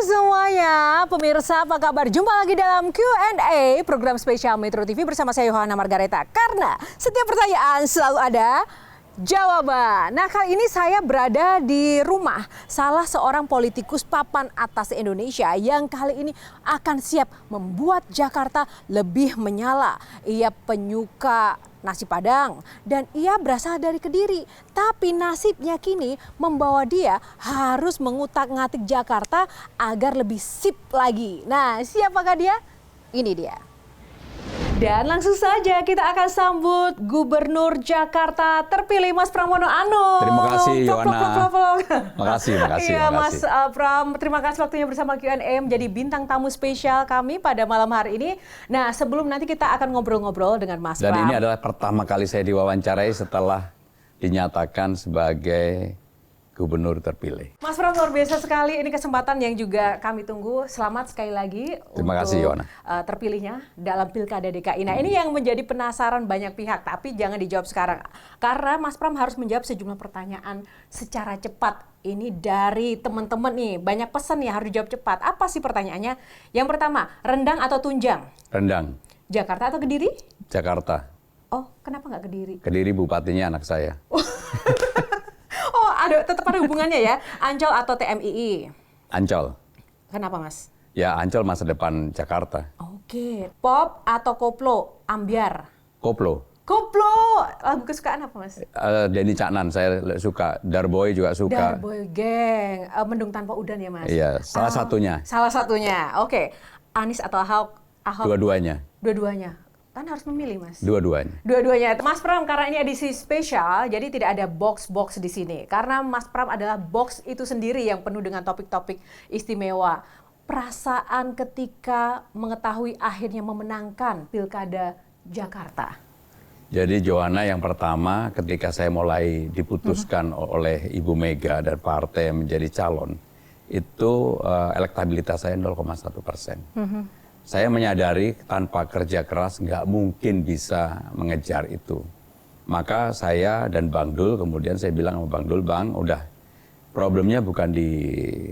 semuanya, pemirsa apa kabar? Jumpa lagi dalam Q&A, program spesial Metro TV bersama saya Yohana Margareta. Karena setiap pertanyaan selalu ada jawaban. Nah, kali ini saya berada di rumah salah seorang politikus papan atas Indonesia yang kali ini akan siap membuat Jakarta lebih menyala. Ia penyuka nasi Padang dan ia berasal dari Kediri. Tapi nasibnya kini membawa dia harus mengutak-ngatik Jakarta agar lebih sip lagi. Nah, siapakah dia? Ini dia. Dan langsung saja kita akan sambut Gubernur Jakarta terpilih Mas Pramono Anung. Terima kasih Yohana. Makasih. Iya Mas Pram, terima kasih waktunya bersama Q&A menjadi bintang tamu spesial kami pada malam hari ini. Nah, sebelum nanti kita akan ngobrol-ngobrol dengan Mas Pram. Dan ini adalah pertama kali saya diwawancarai setelah dinyatakan sebagai Gubernur terpilih. Mas Pram, luar biasa sekali. Ini kesempatan yang juga kami tunggu. Selamat sekali lagi Terima kasih, Yohana. Terpilihnya dalam Pilkada DKI. Nah, ini yang menjadi penasaran banyak pihak, tapi jangan dijawab sekarang. Karena Mas Pram harus menjawab sejumlah pertanyaan secara cepat. Ini dari teman-teman nih, banyak pesan nih harus dijawab cepat. Apa sih pertanyaannya? Yang pertama, rendang atau tunjang? Rendang. Jakarta atau Kediri? Jakarta. Oh, kenapa nggak Kediri? Kediri bupatinya anak saya. Oh, tetap ada hubungannya ya. Ancol atau TMII? Ancol. Kenapa, Mas? Ya, Ancol masa depan Jakarta. Oke. Pop atau koplo? Ambyar? Koplo. Koplo! Lagu kesukaan apa, Mas? Denny Caknan, saya suka. Darboy juga suka. Darboy Geng. Mendung Tanpa Udan ya, Mas? Iya, salah satunya. Salah satunya. Oke. Anies atau Ahok? Dua-duanya. Dua-duanya. Kan harus memilih, Mas. Dua-duanya. Dua-duanya. Mas Pram, karena ini edisi spesial, jadi tidak ada box-box di sini. Karena Mas Pram adalah box itu sendiri yang penuh dengan topik-topik istimewa. Perasaan ketika mengetahui akhirnya memenangkan Pilkada Jakarta. Jadi Johanna, yang pertama ketika saya mulai diputuskan oleh Ibu Mega dan partai menjadi calon, itu elektabilitas saya 0,1%. Saya menyadari tanpa kerja keras nggak mungkin bisa mengejar itu. Maka saya dan Bang Dul, kemudian saya bilang sama Bang Dul, Bang, udah problemnya bukan di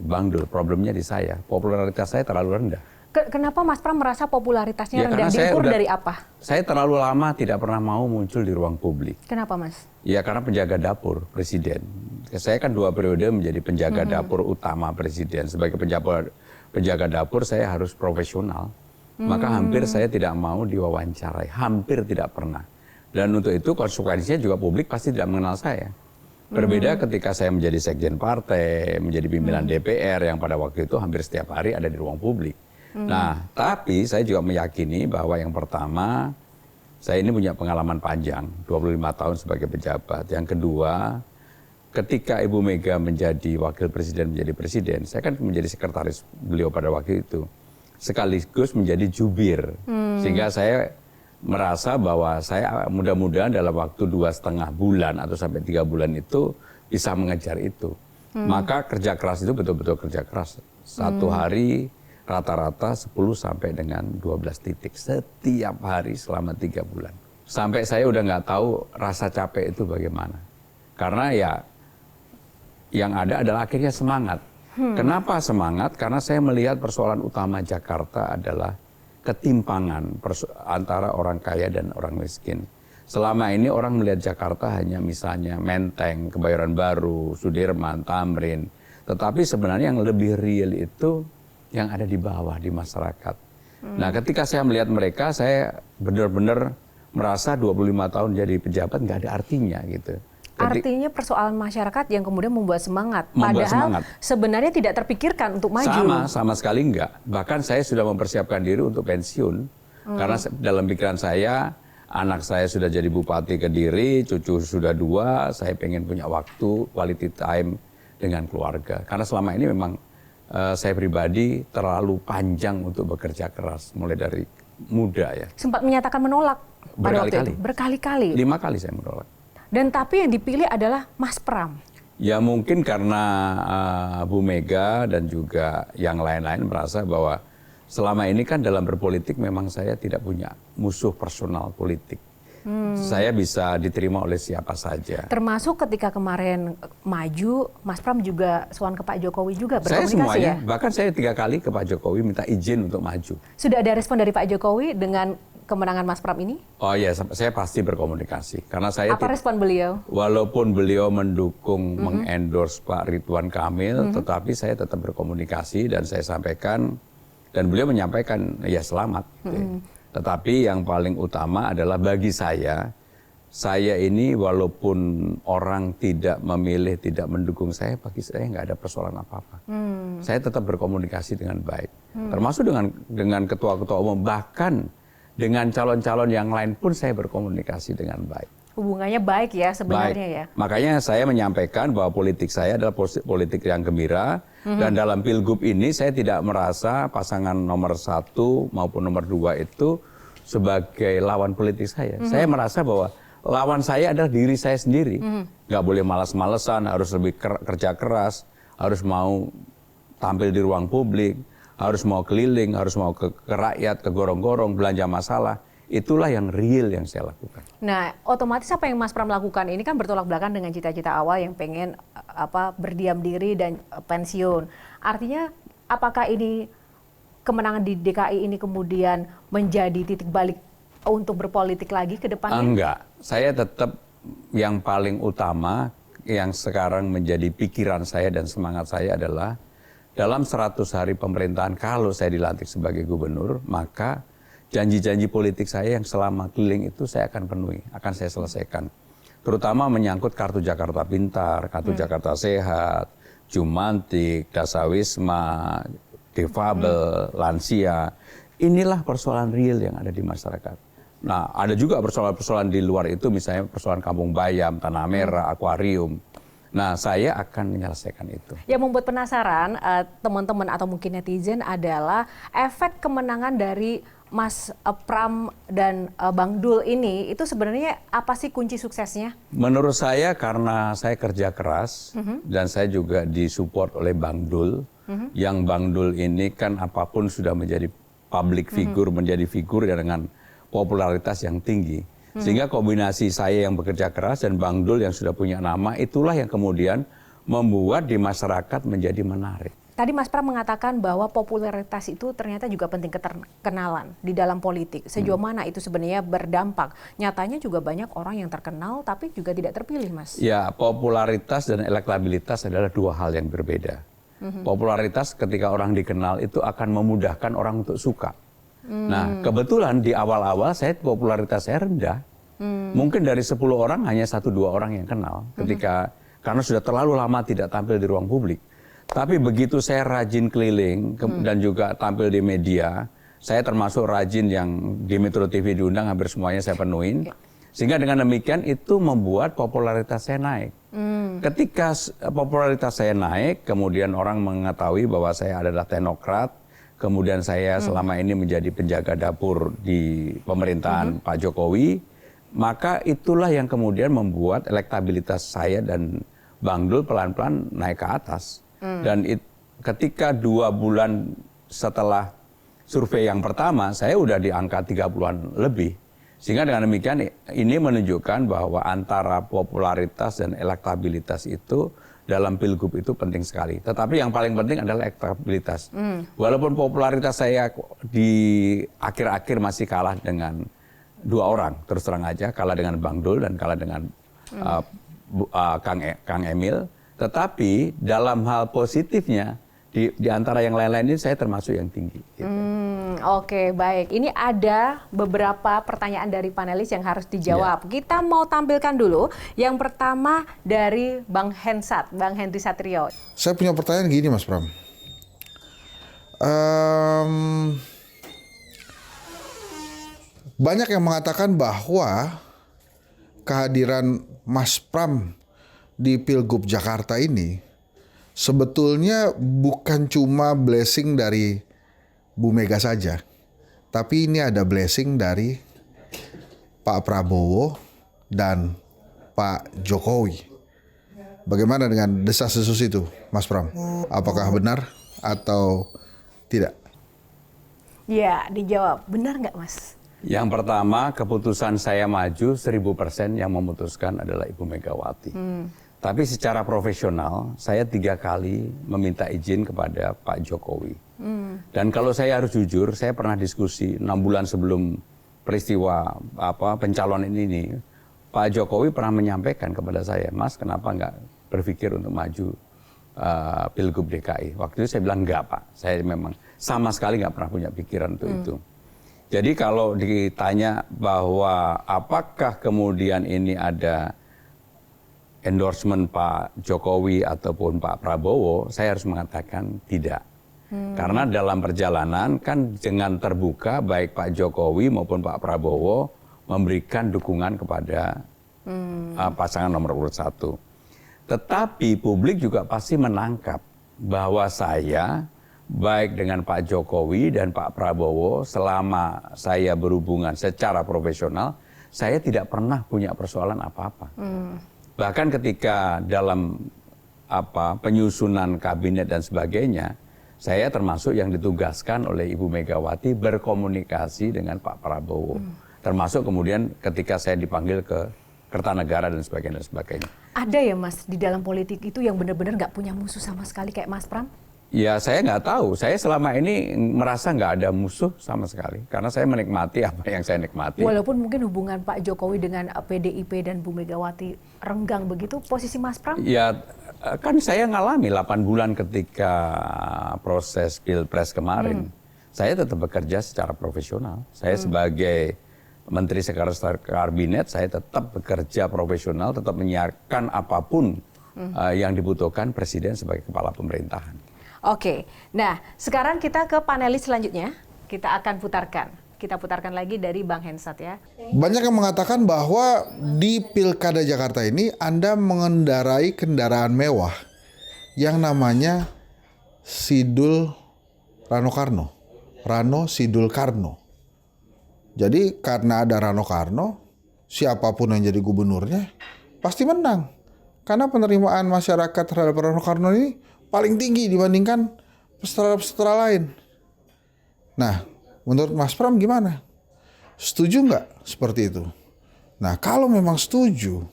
Bang Dul, problemnya di saya. Popularitas saya terlalu rendah. Kenapa Mas Pram merasa popularitasnya rendah? Diukur dari apa? Saya terlalu lama tidak pernah mau muncul di ruang publik. Kenapa, Mas? Ya karena penjaga dapur presiden. Saya kan 2 periode menjadi penjaga dapur utama presiden. Sebagai penjaga dapur saya harus profesional. Maka hampir saya tidak mau diwawancarai. Hampir tidak pernah. Dan untuk itu konsekuensinya juga publik pasti tidak mengenal saya. Berbeda ketika saya menjadi sekjen partai, menjadi pimpinan DPR yang pada waktu itu hampir setiap hari ada di ruang publik. Nah, tapi saya juga meyakini bahwa yang pertama, saya ini punya pengalaman panjang, 25 tahun sebagai pejabat. Yang kedua, ketika Ibu Mega menjadi wakil presiden, menjadi presiden, saya kan menjadi sekretaris beliau pada waktu itu. Sekaligus menjadi jubir. Sehingga saya merasa bahwa saya mudah-mudahan dalam waktu 2,5 bulan atau sampai 3 bulan itu bisa mengejar itu. Maka kerja keras itu betul-betul kerja keras. Satu hari rata-rata 10 sampai dengan 12 titik setiap hari selama 3 bulan. Sampai saya udah nggak tahu rasa capek itu bagaimana. Karena ya yang ada adalah akhirnya semangat. Kenapa semangat? Karena saya melihat persoalan utama Jakarta adalah ketimpangan antara orang kaya dan orang miskin. Selama ini orang melihat Jakarta hanya misalnya Menteng, Kebayoran Baru, Sudirman, Tamrin. Tetapi sebenarnya yang lebih real itu yang ada di bawah, di masyarakat. Nah, ketika saya melihat mereka, saya benar-benar merasa 25 tahun jadi pejabat nggak ada artinya gitu. Artinya persoalan masyarakat yang kemudian membuat semangat. Padahal sebenarnya tidak terpikirkan untuk maju. Sama sekali enggak. Bahkan saya sudah mempersiapkan diri untuk pensiun. Karena dalam pikiran saya, anak saya sudah jadi bupati Kediri, cucu sudah 2, saya pengen punya waktu, quality time dengan keluarga. Karena selama ini memang saya pribadi terlalu panjang untuk bekerja keras, mulai dari muda ya. Sempat menyatakan menolak pada waktu itu? Berkali-kali? 5 kali saya menolak. Dan tapi yang dipilih adalah Mas Pram. Ya mungkin karena Bu Mega dan juga yang lain-lain merasa bahwa selama ini kan dalam berpolitik memang saya tidak punya musuh personal politik. Saya bisa diterima oleh siapa saja. Termasuk ketika kemarin maju, Mas Pram juga sowan ke Pak Jokowi juga Saya berkomunikasi semuanya, ya? bahkan saya 3 kali ke Pak Jokowi minta izin untuk maju. Sudah ada respon dari Pak Jokowi dengan kemenangan Mas Pram ini? Oh iya, saya pasti berkomunikasi. Karena saya Apa respon beliau? walaupun beliau mendukung, mengendorse Pak Ridwan Kamil, tetapi saya tetap berkomunikasi dan saya sampaikan, dan beliau menyampaikan, ya selamat. Tetapi yang paling utama adalah bagi saya ini walaupun orang tidak memilih, tidak mendukung saya, bagi saya nggak ada persoalan apa-apa. Saya tetap berkomunikasi dengan baik. Termasuk dengan ketua-ketua umum, bahkan dengan calon-calon yang lain pun saya berkomunikasi dengan baik. Hubungannya baik ya sebenarnya ya? Makanya saya menyampaikan bahwa politik saya adalah politik yang gembira, dan dalam Pilgub ini saya tidak merasa pasangan nomor 1 maupun nomor 2 itu sebagai lawan politik saya. Saya merasa bahwa lawan saya adalah diri saya sendiri. Nggak boleh malas-malesan, harus lebih kerja keras, harus mau tampil di ruang publik, harus mau keliling, harus mau ke rakyat, ke gorong-gorong, belanja masalah. Itulah yang real yang saya lakukan. Nah, otomatis apa yang Mas Pram lakukan ini kan bertolak belakang dengan cita-cita awal yang pengen berdiam diri dan pensiun. Artinya, apakah ini kemenangan di DKI ini kemudian menjadi titik balik untuk berpolitik lagi ke depannya? Enggak, saya tetap yang paling utama yang sekarang menjadi pikiran saya dan semangat saya adalah dalam 100 hari pemerintahan kalau saya dilantik sebagai gubernur, maka janji-janji politik saya yang selama keliling itu saya akan penuhi, akan saya selesaikan. Terutama menyangkut kartu Jakarta Pintar, kartu Jakarta Sehat, Jumantik, Dasawisma, difabel, lansia. Inilah persoalan real yang ada di masyarakat. Nah, ada juga persoalan-persoalan di luar itu, misalnya persoalan Kampung Bayam, Tanah Merah, akuarium. Nah, saya akan menyelesaikan itu. Yang membuat penasaran teman-teman atau mungkin netizen adalah efek kemenangan dari Mas Pram dan Bang Dul ini, itu sebenarnya apa sih kunci suksesnya? Menurut saya karena saya kerja keras dan saya juga disupport oleh Bang Dul. Yang Bang Dul ini kan apapun sudah menjadi public figure, menjadi figur dengan popularitas yang tinggi. Sehingga kombinasi saya yang bekerja keras dan Bang Dul yang sudah punya nama, itulah yang kemudian membuat di masyarakat menjadi menarik. Tadi Mas Pram mengatakan bahwa popularitas itu ternyata juga penting kenalan di dalam politik. Sejauh mana itu sebenarnya berdampak? Nyatanya juga banyak orang yang terkenal tapi juga tidak terpilih, Mas. Ya, popularitas dan elektabilitas adalah 2 hal yang berbeda. Popularitas ketika orang dikenal itu akan memudahkan orang untuk suka. Nah, kebetulan di awal-awal saya popularitas saya rendah. Mungkin dari 10 orang hanya 1-2 orang yang kenal karena sudah terlalu lama tidak tampil di ruang publik. Tapi begitu saya rajin keliling dan juga tampil di media, saya termasuk rajin yang di Metro TV diundang, hampir semuanya saya penuhin. Sehingga dengan demikian itu membuat popularitas saya naik. Ketika popularitas saya naik, kemudian orang mengetahui bahwa saya adalah teknokrat, kemudian saya selama ini menjadi penjaga dapur di pemerintahan Pak Jokowi, maka itulah yang kemudian membuat elektabilitas saya dan Bang Dul pelan-pelan naik ke atas. Dan ketika 2 bulan setelah survei yang pertama, saya udah di angka 30-an lebih. Sehingga dengan demikian ini menunjukkan bahwa antara popularitas dan elektabilitas itu dalam Pilgub itu penting sekali. Tetapi yang paling penting adalah elektabilitas. Walaupun popularitas saya di akhir-akhir masih kalah dengan 2 orang, terus terang aja, kalah dengan Bang Dul dan kalah dengan Kang Emil. Tetapi dalam hal positifnya, di antara yang lain-lain ini saya termasuk yang tinggi. Gitu. Oke, baik. Ini ada beberapa pertanyaan dari panelis yang harus dijawab. Kita mau tampilkan dulu. Yang pertama dari Bang Hensat, Bang Henry Satrio. Saya punya pertanyaan gini, Mas Pram. Banyak yang mengatakan bahwa kehadiran Mas Pram di Pilgub Jakarta ini sebetulnya bukan cuma blessing dari Bu Mega saja, tapi ini ada blessing dari Pak Prabowo dan Pak Jokowi. Bagaimana dengan desas-desus itu, Mas Pram? Apakah benar atau tidak? Ya, dijawab. Benar nggak, Mas? Yang pertama, keputusan saya maju 1000% yang memutuskan adalah Ibu Megawati. Tapi secara profesional, saya 3 kali meminta izin kepada Pak Jokowi. Dan kalau saya harus jujur, saya pernah diskusi 6 bulan sebelum peristiwa pencalonan ini, Pak Jokowi pernah menyampaikan kepada saya, Mas, kenapa nggak berpikir untuk maju Pilgub DKI? Waktu itu saya bilang enggak, Pak. Saya memang sama sekali nggak pernah punya pikiran untuk itu. Jadi kalau ditanya bahwa apakah kemudian ini ada endorsement Pak Jokowi ataupun Pak Prabowo, saya harus mengatakan tidak. Karena dalam perjalanan kan dengan terbuka baik Pak Jokowi maupun Pak Prabowo memberikan dukungan kepada pasangan nomor urut 1. Tetapi publik juga pasti menangkap bahwa saya baik dengan Pak Jokowi dan Pak Prabowo selama saya berhubungan secara profesional, saya tidak pernah punya persoalan apa-apa. Bahkan ketika dalam penyusunan kabinet dan sebagainya, saya termasuk yang ditugaskan oleh Ibu Megawati berkomunikasi dengan Pak Prabowo. Termasuk kemudian ketika saya dipanggil ke Kertanegara dan sebagainya, dan sebagainya. Ada ya Mas, di dalam politik itu yang benar-benar nggak punya musuh sama sekali kayak Mas Pram? Ya saya nggak tahu, saya selama ini merasa nggak ada musuh sama sekali. Karena saya menikmati apa yang saya nikmati. Walaupun mungkin hubungan Pak Jokowi dengan PDIP dan Bu Megawati renggang begitu, posisi Mas Pram? Ya kan saya ngalami 8 bulan ketika proses Pilpres kemarin. Saya tetap bekerja secara profesional. Saya sebagai Menteri Sekretaris Kabinet, saya tetap bekerja profesional, tetap menyiarkan apapun yang dibutuhkan Presiden sebagai kepala pemerintahan. Oke, nah sekarang kita ke panelis selanjutnya. Kita akan putarkan. Kita putarkan lagi dari Bang Hensat ya. Banyak yang mengatakan bahwa di Pilkada Jakarta ini Anda mengendarai kendaraan mewah yang namanya Sidul Rano Karno. Rano Sidul Karno. Jadi karena ada Rano Karno, siapapun yang jadi gubernurnya pasti menang. Karena penerimaan masyarakat terhadap Rano Karno ini paling tinggi dibandingkan peserta-peserta lain. Nah, menurut Mas Pram gimana? Setuju nggak seperti itu? Nah, kalau memang setuju,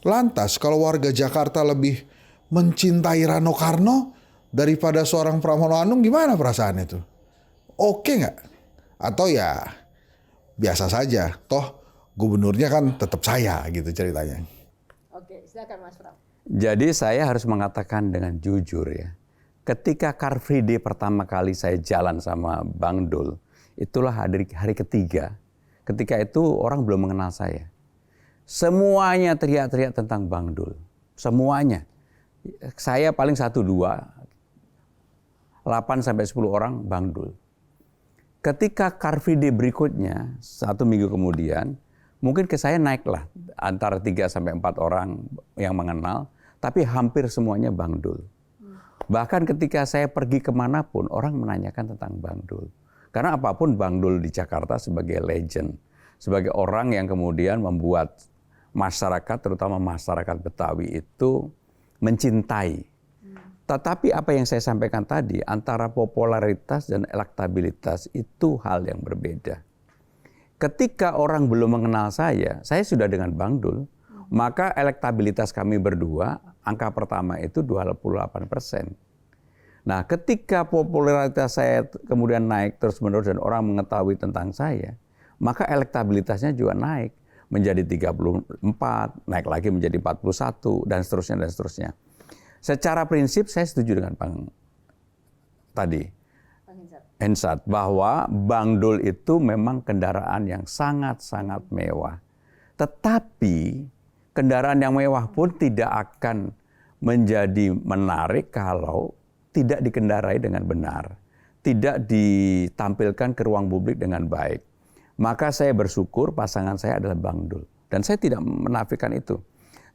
lantas kalau warga Jakarta lebih mencintai Rano Karno daripada seorang Pramono Anung, gimana perasaan itu? Oke nggak? Atau ya biasa saja, toh gubernurnya kan tetap saya gitu ceritanya. Oke, silakan Mas Pram. Jadi saya harus mengatakan dengan jujur ya, ketika Car Free Day pertama kali saya jalan sama Bang Dul, itulah hari ketiga. Ketika itu orang belum mengenal saya. Semuanya teriak-teriak tentang Bang Dul. Semuanya. Saya paling 1-2, 8-10 orang Bang Dul. Ketika Car Free Day berikutnya, 1 minggu kemudian, mungkin ke saya naiklah antara 3-4 orang yang mengenal, tapi hampir semuanya Bang Dul. Bahkan ketika saya pergi kemanapun, orang menanyakan tentang Bang Dul. Karena apapun Bang Dul di Jakarta sebagai legend, sebagai orang yang kemudian membuat masyarakat, terutama masyarakat Betawi itu mencintai. Tetapi apa yang saya sampaikan tadi, antara popularitas dan elektabilitas itu hal yang berbeda. Ketika orang belum mengenal saya sudah dengan Bang Dul, maka elektabilitas kami berdua, angka pertama itu 28%. Nah, ketika popularitas saya kemudian naik terus-menerus dan orang mengetahui tentang saya, maka elektabilitasnya juga naik menjadi 34, naik lagi menjadi 41, dan seterusnya, dan seterusnya. Secara prinsip saya setuju dengan Bang tadi, Hensat, bahwa Bang Dul itu memang kendaraan yang sangat-sangat mewah. Tetapi kendaraan yang mewah pun tidak akan menjadi menarik kalau tidak dikendarai dengan benar, tidak ditampilkan ke ruang publik dengan baik. Maka saya bersyukur pasangan saya adalah Bang Dul. Dan saya tidak menafikan itu.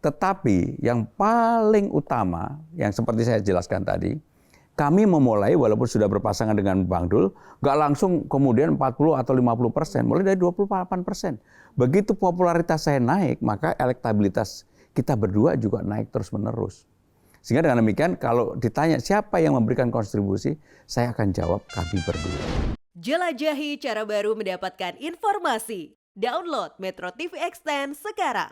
Tetapi yang paling utama, yang seperti saya jelaskan tadi, kami memulai walaupun sudah berpasangan dengan Bang Dul, nggak langsung kemudian 40 atau 50%, mulai dari 28%. Begitu popularitas saya naik, maka elektabilitas kita berdua juga naik terus-menerus. Sehingga dengan demikian kalau ditanya siapa yang memberikan kontribusi, saya akan jawab kami berdua. Jelajahi cara baru mendapatkan informasi. Download Metro TV Extend sekarang.